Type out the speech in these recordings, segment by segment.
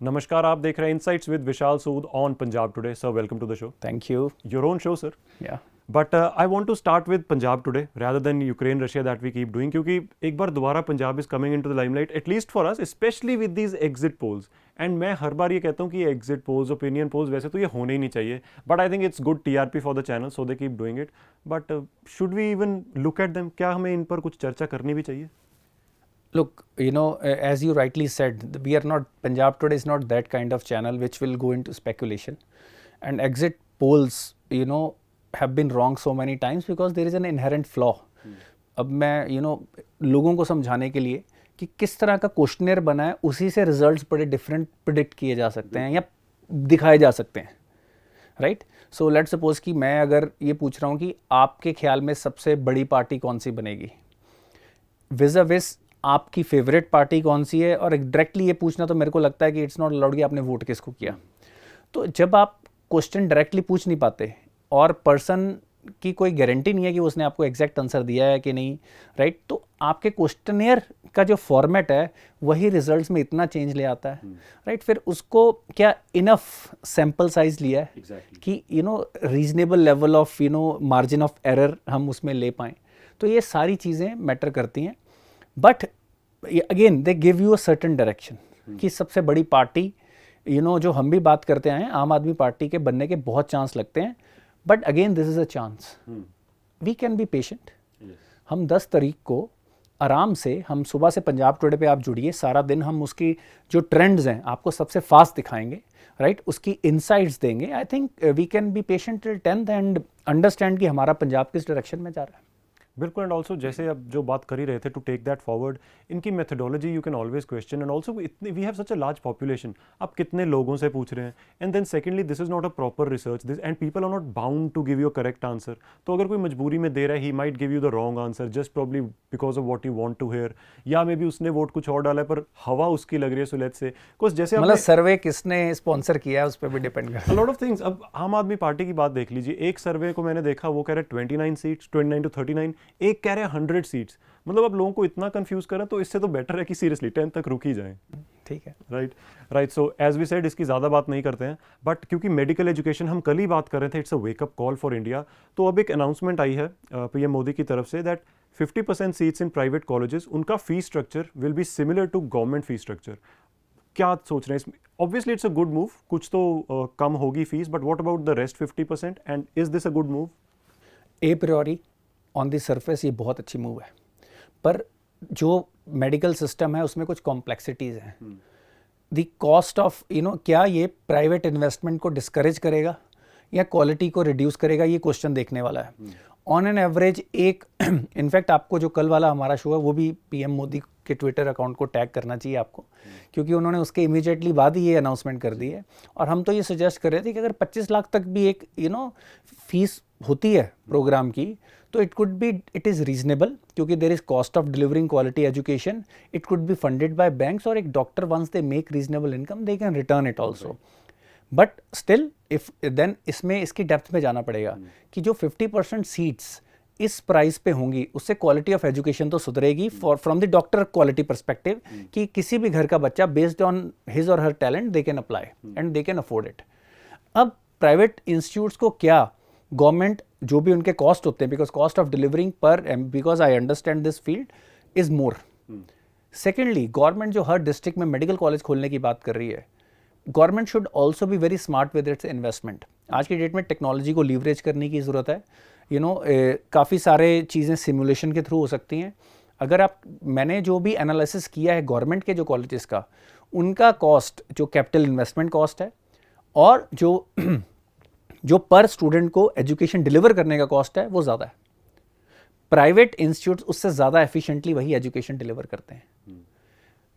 नमस्कार, आप देख रहे हैं insights with Vishal Sood on Punjab today. Sir, welcome to the show. Thank you. Your own show, sir. Yeah. But I want to start with Punjab today rather than Ukraine, Russia that we keep doing, क्योंकि एक बार दोबारा Punjab is coming into the limelight, at least for us, especially with these exit polls. And मैं हर बार ये कहता हूँ कि exit polls, opinion polls वैसे तो ये होने ही नहीं चाहिए. But I think it's good TRP for the channel, so they keep doing it. But should we even look at them? क्या हमें इन पर कुछ चर्चा करनी भी चाहिए? Look, as you rightly said, we are not, Punjab Today is not that kind of channel which will go into speculation. And exit polls, have been wrong so many times because there is an inherent flaw. अब मैं, लोगों को समझाने के लिए कि किस तरह का क्वेश्चनर बना है, उसी से रिजल्ट्स बड़े डिफरेंट प्रिडिक्ट किए जा सकते हैं या दिखाए जा सकते हैं, राइट? सो लेट्स सपोज कि मैं अगर ये पूछ रहा हूँ कि आपके ख्याल में सबसे बड़ी पार्टी कौन सी बनेगी, विज़ आपकी फेवरेट पार्टी कौन सी है, और डायरेक्टली ये पूछना तो मेरे को लगता है कि इट्स नॉट अलाउड कि आपने वोट किसको किया. तो जब आप क्वेश्चन डायरेक्टली पूछ नहीं पाते और पर्सन की कोई गारंटी नहीं है कि उसने आपको एग्जैक्ट आंसर दिया है कि नहीं, राइट? तो आपके क्वेश्चनियर का जो फॉर्मेट है वही रिजल्ट्स में इतना चेंज ले आता है, राइट? फिर उसको क्या इनफ सैम्पल साइज लिया है कि reasonable level of margin of error हम उसमें ले पाएँ. तो ये सारी चीज़ें मैटर करती हैं. But again they give you a certain direction कि सबसे बड़ी पार्टी जो हम भी बात करते आए हैं, आम आदमी पार्टी के बनने के बहुत चांस लगते हैं. But again this is a chance, we can be patient. हम 10 तारीख को आराम से, हम सुबह से पंजाब टुडे पे आप जुड़िए, सारा दिन हम उसकी जो ट्रेंड्स हैं आपको सबसे फास्ट दिखाएंगे, राइट? उसकी इनसाइट्स देंगे. I think we can be patient till 10th and understand कि हमारा पंजाब किस डायरेक्शन में जा रहा है. बिल्कुल. एंड ऑल्सो जैसे अब जो बात कर ही रहे थे, टू टेक दैट फॉरवर्ड, इनकी methodology you can always question. And also इतने we have such a large population, आप कितने लोगों से पूछ रहे हैं. And then secondly, this is not a proper research, this and people are not bound to give you a correct answer. तो अगर कोई मजबूरी में दे रहा है, he might give you the wrong answer just probably because of what you want to hear, या may be उसने वोट कुछ और डाला है पर हवा उसकी लग रही है. सो लेट्स से कुछ जैसे मतलब सर्वे किसने स्पॉन्सर किया है उस पर भी डिपेंड करता है. Lot of things. अब आम आदमी पार्टी की बात देख लीजिए, एक सर्वे को मैंने देखा, वो कह रहे 29 सीट्स, 29 to 39, एक कह रहे 100 सीट्स. मतलब अब लोगों को इतना कंफ्यूज करें, तो इससे तो बेटर है कि सीरियसली 10 तक रुक ही जाएं. ठीक है, right. So as we said, इसकी ज़्यादा बात नहीं करते हैं. बट क्योंकि मेडिकल एजुकेशन हम कल ही बात कर रहे थे, it's a wake up call for India. तो अब एक अनाउंसमेंट आई है पीएम मोदी की तरफ से that 50% seats in private colleges, उनका fee structure will be similar to government fee structure. क्या सोच रहे हैं इसमें? Obviously it's a good move, कुछ तो कम होगी fees, but what about the rest 50%, and is this a good move? A priori on the surface ये बहुत अच्छी मूव है, पर जो मेडिकल सिस्टम है उसमें कुछ कॉम्प्लेक्सिटीज़ हैं. द कॉस्ट ऑफ क्या ये प्राइवेट इन्वेस्टमेंट को डिस्करेज करेगा या क्वालिटी को रिड्यूस करेगा, ये क्वेश्चन देखने वाला है. ऑन एन एवरेज एक इनफैक्ट आपको जो कल वाला हमारा शो है वो भी पीएम मोदी के ट्विटर अकाउंट को टैग करना चाहिए आपको, क्योंकि उन्होंने उसके इमीडिएटली बाद ही ये अनाउंसमेंट कर दी है. और हम तो ये सजेस्ट कर रहे थे कि अगर 25 लाख तक भी एक फीस होती है प्रोग्राम की, तो इट इज़ रीजनेबल, क्योंकि there is cost of delivering quality education. It could be funded by banks, और एक doctor once they make reasonable income they can return it also. But still if then इसमें इसकी depth में जाना पड़ेगा कि जो 50% सीट्स इस प्राइस पे होंगी, उससे क्वालिटी ऑफ एजुकेशन तो सुधरेगी from the doctor quality perspective, कि किसी भी घर का बच्चा बेस्ड ऑन हिज और her talent they can apply and they can afford it. अब प्राइवेट इंस्टीट्यूट्स को क्या गवर्नमेंट जो भी उनके कॉस्ट होते हैं, बिकॉज कॉस्ट ऑफ डिलीवरिंग पर, because I understand this field is more. Secondly, government जो हर डिस्ट्रिक्ट में मेडिकल कॉलेज खोलने की बात कर रही है, government should also be very smart with its investment. आज की डेट में टेक्नोलॉजी को लीवरेज करने की ज़रूरत है. काफ़ी सारे चीज़ें सिमुलेशन के थ्रू हो सकती हैं. अगर मैंने जो भी एनालिसिस किया है गवर्नमेंट के जो कॉलेजेस का, उनका कॉस्ट जो कैपिटल इन्वेस्टमेंट कॉस्ट है और जो पर स्टूडेंट को एजुकेशन डिलीवर करने का कॉस्ट है, वो ज़्यादा है. प्राइवेट इंस्टीट्यूट्स उससे ज़्यादा एफिशिएंटली वही एजुकेशन डिलीवर करते हैं.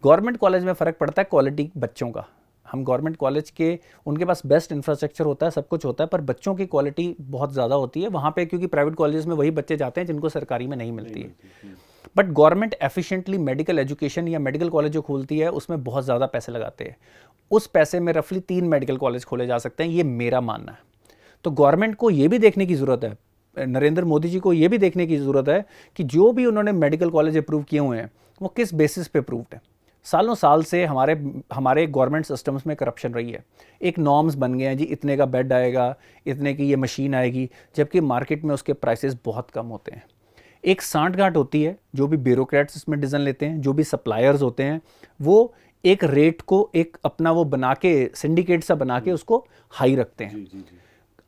गवर्नमेंट कॉलेज में फ़र्क पड़ता है क्वालिटी बच्चों का. हम गवर्नमेंट कॉलेज के, उनके पास बेस्ट इंफ्रास्ट्रक्चर होता है, सब कुछ होता है, पर बच्चों की क्वालिटी बहुत ज़्यादा होती है वहाँ पे, क्योंकि प्राइवेट कॉलेज में वही बच्चे जाते हैं जिनको सरकारी में नहीं मिलती है. But government efficiently medical education या मेडिकल कॉलेज जो खोलती है उसमें बहुत ज़्यादा पैसे लगाते हैं. उस पैसे में रफली 3 मेडिकल कॉलेज खोले जा सकते हैं, ये मेरा मानना है. तो गवर्नमेंट को ये भी देखने की ज़रूरत है, नरेंद्र मोदी जी को ये भी देखने की ज़रूरत है कि जो भी उन्होंने मेडिकल कॉलेज अप्रूव किए हुए हैं वो किस बेसिस पे अप्रूव्ड है. सालों साल से हमारे गवर्नमेंट सिस्टम्स में करप्शन रही है। एक नॉर्म्स बन गए हैं जी, इतने का बेड आएगा, इतने की ये मशीन आएगी, जबकि मार्केट में उसके प्राइसेस बहुत कम होते हैं। एक सांठ-गांठ होती है, जो भी ब्यूरोक्रेट्स इसमें डिसीजन लेते हैं, जो भी सप्लायर्स होते हैं, वो एक रेट को एक अपना वो बना के सिंडिकेट सा बना के उसको हाई रखते हैं।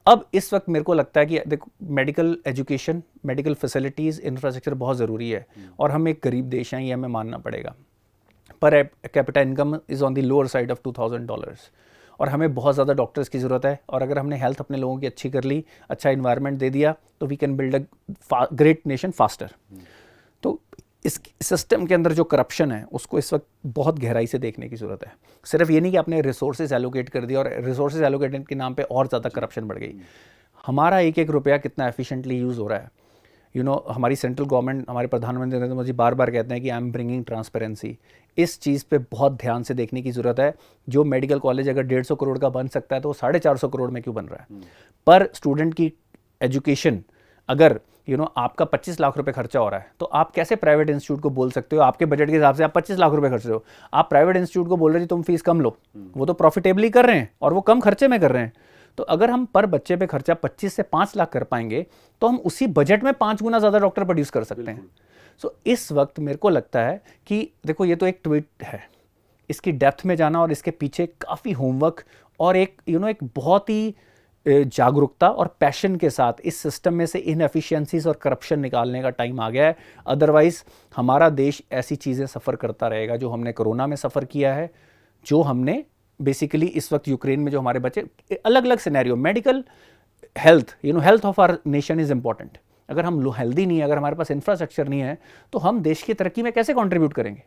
अब इस वक्त मेरे को लगता है कि देखो, medical education, medical facilities, infrastructure बहुत ज़रूरी है, और हम एक गरीब देश हैं, ये हमें मानना पड़ेगा। Per capita income is on the lower side of $2000, और हमें बहुत ज़्यादा डॉक्टर्स की ज़रूरत है, और अगर हमने हेल्थ अपने लोगों की अच्छी कर ली, अच्छा इन्वायरमेंट दे दिया, तो we can build a great nation faster. तो इस सिस्टम के अंदर जो करप्शन है उसको इस वक्त बहुत गहराई से देखने की ज़रूरत है। सिर्फ ये नहीं कि आपने रिसोर्सेज एलोकेट कर दिया और रिसोर्सेज एलोकेट के नाम पे और ज़्यादा करप्शन बढ़ गई। हमारा एक एक रुपया कितना एफिशिएंटली यूज़ हो रहा है। हमारी सेंट्रल गवर्नमेंट, हमारे प्रधानमंत्री नरेंद्र मोदी बार बार कहते हैं कि आई एम ब्रिंगिंग ट्रांसपेरेंसी। इस चीज़ पे बहुत ध्यान से देखने की ज़रूरत है। जो मेडिकल कॉलेज अगर 150 करोड़ का बन सकता है, तो वो 450 करोड़ में क्यों बन रहा है? पर स्टूडेंट की एजुकेशन, अगर आपका 25 लाख रुपए खर्चा हो रहा है, तो आप कैसे प्राइवेट इंस्टीट्यूट को बोल सकते हो? आपके बजट के हिसाब से आप 25 लाख रुपए खर्च रहे हो, आप प्राइवेट इंस्टीट्यूट को बोल रहे हो तुम फीस कम लो। वो तो प्रॉफिटेबली कर रहे हैं और वो कम खर्चे में कर रहे हैं। तो अगर हम पर बच्चे पे खर्चा 25 से 5 लाख कर पाएंगे, तो हम उसी बजट में 5 गुना ज़्यादा डॉक्टर प्रोड्यूस कर सकते हैं। सो इस वक्त मेरे को लगता है कि देखो, ये तो एक ट्वीट है, इसकी डेप्थ में जाना और इसके पीछे काफ़ी होमवर्क और एक एक बहुत ही जागरूकता और पैशन के साथ इस सिस्टम में से इनएफिशिएंसीज और करप्शन निकालने का टाइम आ गया है। अदरवाइज हमारा देश ऐसी चीज़ें सफ़र करता रहेगा जो हमने कोरोना में सफ़र किया है, जो हमने बेसिकली इस वक्त यूक्रेन में जो हमारे बच्चे, अलग अलग scenario, medical, health, health of our nation is important. अगर हम हेल्दी नहीं है, अगर हमारे पास इंफ्रास्ट्रक्चर नहीं है, तो हम देश की तरक्की में कैसे कंट्रीब्यूट करेंगे?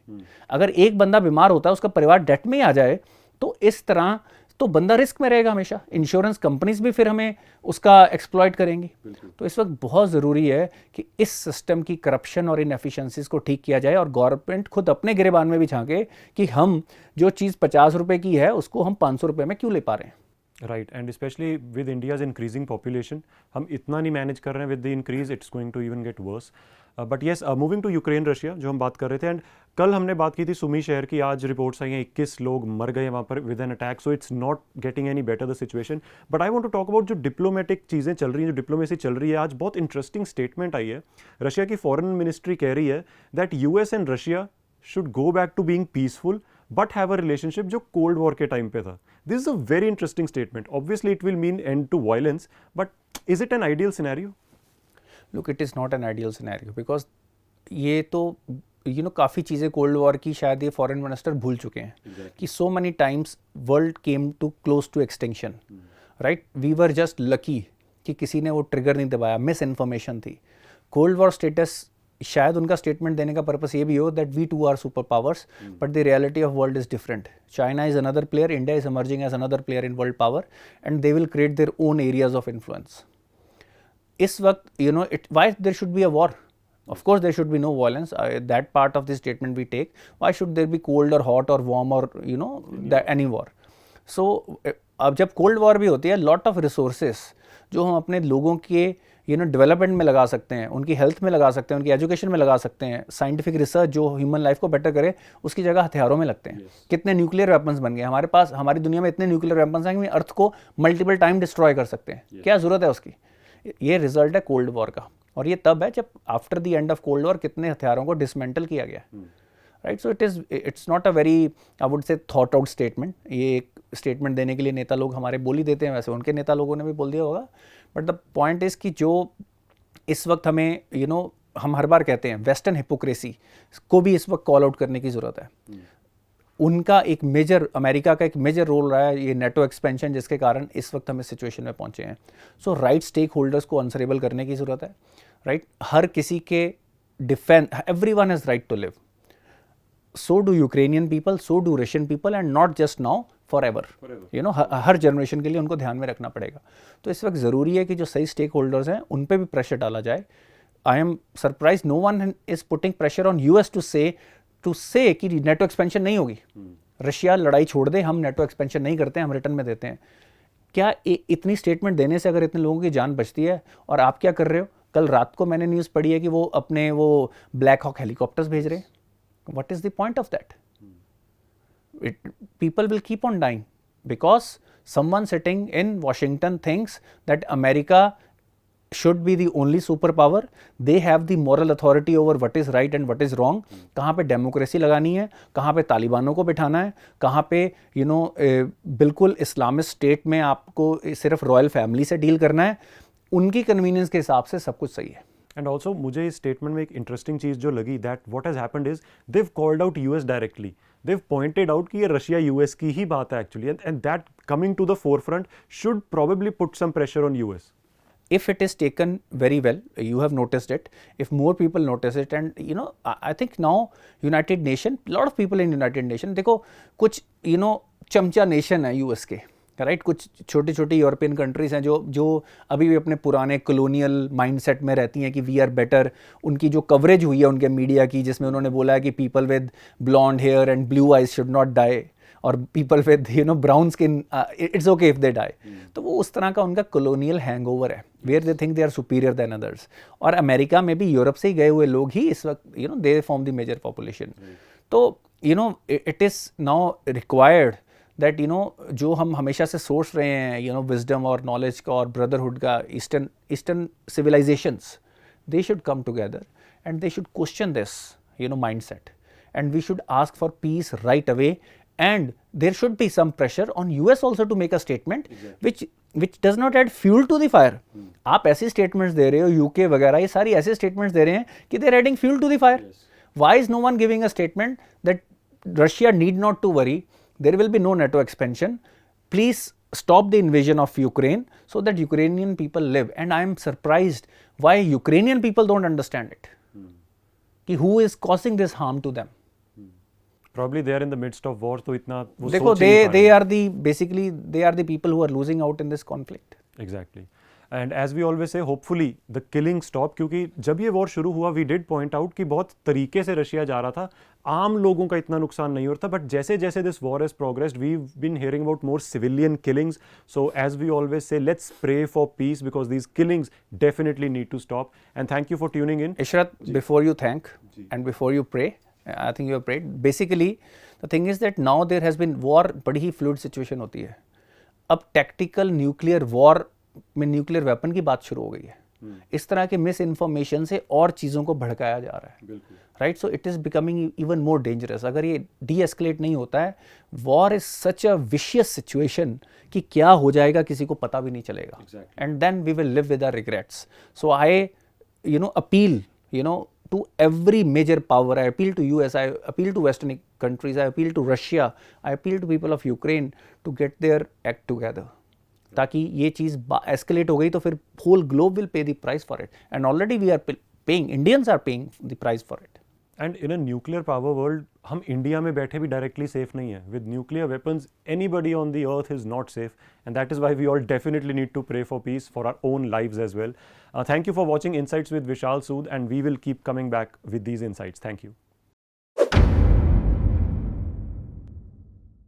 अगर एक बंदा बीमार होता है, उसका परिवार डेट में आ जाए, तो इस तरह तो बंदा रिस्क में रहेगा हमेशा। इंश्योरेंस कंपनीज भी फिर हमें उसका एक्सप्लॉइट करेंगी। तो इस वक्त बहुत ज़रूरी है कि इस सिस्टम की करप्शन और इनएफिशिएंसीज को ठीक किया जाए, और गवर्नमेंट खुद अपने गिरेबान में भी झांके कि हम जो चीज़ 50 रुपए की है उसको हम 500 रुपए में क्यों ले पा रहे हैं। Right, and specially with India's increasing population, हम इतना नहीं मैनेज कर रहे हैं। With the increase it's going to even get worse. But yes, moving to Ukraine Russia जो हम बात कर रहे थे, एंड कल हमने बात की थी सुमी शहर की, आज रिपोर्ट्स आई हैं 21 लोग मर गए वहाँ पर with an attack. So it's not getting any better the situation. But I want to talk about जो डिप्लोमेटिक चीज़ें चल रही हैं, जो डिप्लोमेसी चल रही है। आज बहुत इंटरेस्टिंग स्टेटमेंट आई है, रशिया की फॉरेन मिनिस्ट्री कह रही है that US and Russia should go back to being peaceful but have a relationship जो कोल्ड वॉर के टाइम पे था। This is a very interesting statement. Obviously it will mean end to violence, but is it an ideal scenario? Look, it is not an ideal scenario, because ये तो काफ़ी चीज़ें cold war की शायद ये फॉरेन मिनिस्टर भूल चुके हैं कि so many times world came to close to extinction, right? We were just lucky कि किसी ने वो ट्रिगर नहीं दबाया, मिस इन्फॉर्मेशन थी। कोल्ड वॉर स्टेटस, शायद उनका स्टेटमेंट देने का पर्पस ये भी हो that we two are super powers, but the reality of world is different. China is another player, India is emerging as another player in world power, and they will create their own areas of influence. इस वक्त why there should be a war? Of course there should be no violence. That part of this statement we take. Why should there be cold or hot or warm or that any war? So अब जब cold war भी होती है, lot of resources जो हम अपने लोगों के डेवलपमेंट में लगा सकते हैं, उनकी हेल्थ में लगा सकते हैं, उनकी एजुकेशन में लगा सकते हैं, साइंटिफिक रिसर्च जो ह्यूमन लाइफ को बेटर करे, उसकी जगह हथियारों में लगते हैं। कितने न्यूक्लियर वेपन्स बन गए हमारे पास, हमारी दुनिया में इतने न्यूक्लियर वेपन्स हैं कि अर्थ को मल्टीपल टाइम डिस्ट्रॉय कर सकते हैं। क्या ज़रूरत है उसकी? ये रिजल्ट है कोल्ड वॉर का, और ये तब है जब after the end of cold war कितने हथियारों को डिसमेंटल किया गया, right? So it's not a very, I would say, thought out statement. ये एक स्टेटमेंट देने के लिए नेता लोग हमारे बोल ही देते हैं, वैसे उनके नेता लोगों ने भी बोल दिया होगा। बट द पॉइंट इज़ कि जो इस वक्त हमें हम हर बार कहते हैं वेस्टर्न हिपोक्रेसी को भी इस वक्त कॉल आउट करने की ज़रूरत है। उनका एक मेजर, अमेरिका का एक मेजर रोल रहा है ये नेटो एक्सपेंशन, जिसके कारण इस वक्त हम इस सिचुएशन में पहुंचे हैं। सो राइट स्टेक होल्डर्स को आंसरेबल करने की ज़रूरत है, राइट? हर किसी के defence, everyone has right to live, so do Ukrainian people, so do Russian people, and not just now, forever. हर जनरेशन के लिए उनको ध्यान में रखना पड़ेगा। तो इस वक्त ज़रूरी है कि जो सही स्टेक होल्डर्स हैं उन पर भी प्रेशर डाला जाए। I am surprise no one is putting pressure on US to say कि नेटो एक्सपेंशन नहीं होगी। रशिया लड़ाई छोड़ दे, हम नेटो एक्सपेंशन नहीं करते हैं, हम रिटर्न में देते हैं। क्या इतनी स्टेटमेंट देने से अगर इतने लोगों की जान बचती है, और आप क्या कर रहे हो? कल रात को मैंने न्यूज़ पढ़ी है कि वो अपने वो ब्लैक हॉक हेलीकॉप्टर्स भेज रहे हैं। What is the point of that? people will keep on dying because someone sitting in Washington thinks that America should be the only superpower. They have the moral authority over what is right and what is wrong. कहाँ पे democracy लगानी है, कहाँ पे तालिबानों को बिठाना है, कहाँ पे बिल्कुल इस्लामिस्ट स्टेट में आपको सिर्फ रॉयल फैमिली से डील करना है, उनकी कन्वीनियंस के हिसाब से सब कुछ सही है. एंड ऑल्सो मुझे इस स्टेटमेंट में एक इंटरेस्टिंग चीज़ जो लगी that what has happened is they called out US directly. They pointed out कि ये रशिया यूएस की ही बात है actually, and that coming to the forefront should probably put some pressure on US. If it is taken very well, you have noticed it. If more people notice it, and I think now United Nation, lot of people in United Nation, देखो कुछ चमचा nation है US के, right. कुछ छोटी छोटी European countries हैं जो अभी भी अपने पुराने कॉलोनियल माइंडसेट में रहती हैं कि वी आर बेटर. उनकी जो कवरेज हुई है उनके मीडिया की, जिसमें उन्होंने बोला है कि people with blonde hair and blue eyes should not die, और people with brown skin it's okay if they die. तो वो उस तरह का उनका कॉलोनियल हैंगओवर है, where they think they are superior than others. और अमेरिका में भी यूरोप से ही गए हुए लोग ही इस वक्त they form the major population. तो it is now required that जो हम हमेशा से सोच रहे हैं विजडम और नॉलेज का और ब्रदरहुड का, eastern civilisations, they should come together and they should question this mindset, and we should ask for peace right away. And there should be some pressure on US also to make a statement which does not add fuel to the fire. आप ऐसी statements दे रहे हो, UK वगैरह ये सारी ऐसे statements दे रहे हैं कि they are adding fuel to the fire. Why is no one giving a statement that Russia need not to worry, there will be no NATO expansion, please stop the invasion of Ukraine so that Ukrainian people live. And I am surprised why Ukrainian people don't understand it. कि who is causing this harm to them. Probably they are in the midst of war, तो इतना वो देखो सोच ही नहीं पा they रहे. are the basically they are the people who are losing out in this conflict. Exactly. And as we always say, hopefully the killing stop, क्योंकि जब ये वॉर शुरू हुआ we did point out कि बहुत तरीके से रशिया जा रहा था, आम लोगों का इतना नुकसान नहीं होता. बट जैसे जैसे this war has progressed, we've been hearing about more civilian killings. So as we always say, let's pray for peace because these killings definitely need to stop. And thank you for tuning in. Ishrat, before you thank and before you pray, I think you have prayed. Basically, the thing is that now there has been war, बड़ी ही fluid situation होती है. अब tactical nuclear war में nuclear weapon की बात शुरू हो गई है. इस तरह के मिस इन्फॉर्मेशन से और चीज़ों को भड़काया जा रहा है, right. So it is becoming even more dangerous. अगर ये डी एस्केलेट नहीं होता है, war is such a vicious situation कि क्या हो जाएगा किसी को पता भी नहीं चलेगा. And then we will live with our regrets. So I appeal to every major power. I appeal to US, I appeal to Western countries, I appeal to Russia, I appeal to people of Ukraine to get their act together. ताकि ये चीज़ escalate हो गई तो फिर whole globe will pay the price for it. And already we are paying, Indians are paying the price for it. And in a nuclear power world, हम India में बैठे भी डायरेक्टली सेफ नहीं है. With nuclear weapons, anybody on the earth is not safe, and that is why we all definitely need to pray for peace for our own lives as well. Thank you for watching Insights with Vishal Sood, and we will keep coming back with these insights. Thank you.